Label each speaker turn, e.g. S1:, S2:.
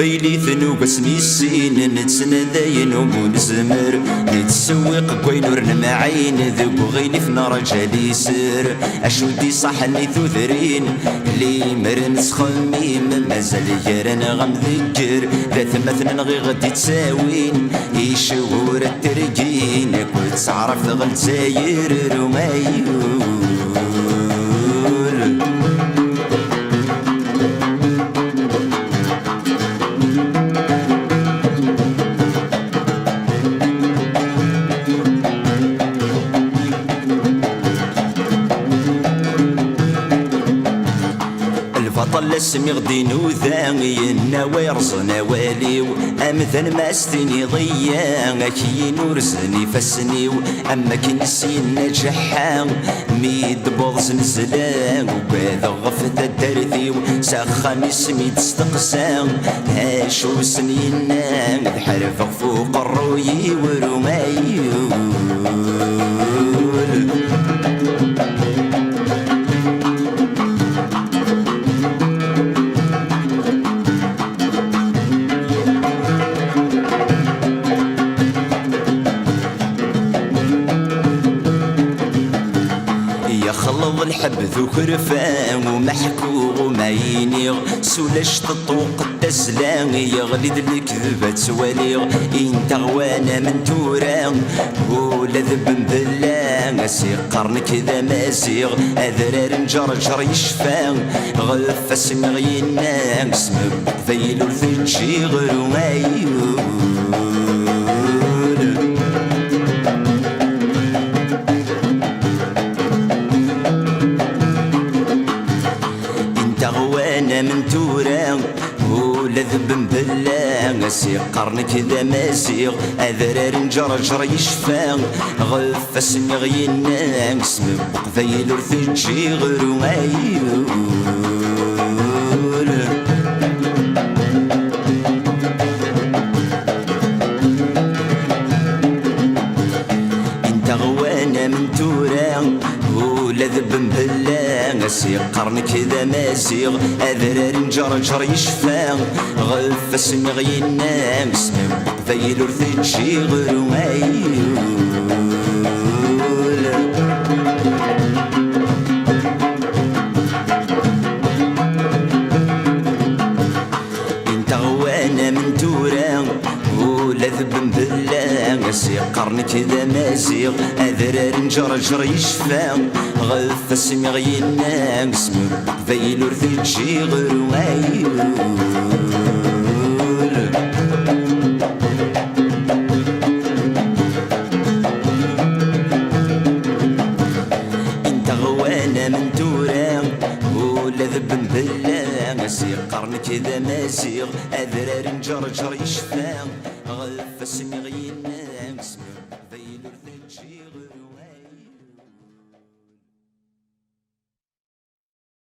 S1: قبيلي ثنوب سنين نتسنى ذاين ونزمر نتسوق كوينور نمعين ذوق غيني في نار جالي سر اشودي صحني ثوذرين لي مرنس خميم مازال يرن غم ذكر ذات مثلا غي غدي تساوين يشور الترقين كنت تعرف غل تساير رمايو البطل اسمي غدي نوذاني النواي رزنا واليو امثل ما استني ضيا كي نورزني فسنيو اما كي نسين نجحا ميد بوضز نزلان وباذا غفت الدرثيو سخن اسمي تستقسام هاشو سنينا ذحرف فوق الروي ورمايو خلظ الحب ذو كرفان ومحكو ومعينيغ سولاش تطوق التسلان يغلد الكذبة سواليغ انت غوانا من توران ولا ذب بلان سيقرن كذا مازيغ اذرار نجرجر يشفان غف اسم غينان اسم ذيل الثجي غير مايو من توران ولا ذب بلا سيقرن كذا مازيغ اذرار نجرجر يشفان غف اسم غينان اسم بقذيل ورثجي غير مايو انت غوانا من توران ولا ذب بلا سيقرن كذا مازيغ اذرار نجرجر يشفان غف اسم غينان اسم بقذيل ورثجي غير مايو انت غوانا من توران ولا ذب بلا سيقرن كذا مازيغ اذرار نجرجر يشفان غف اسم غينان اسم بقذيل ورثجي غير مايو انت غوانا من توران ولا ذب بلا سيقرن كذا مازيغ اذرار نجرجر يشفان غف اسم غينان اسم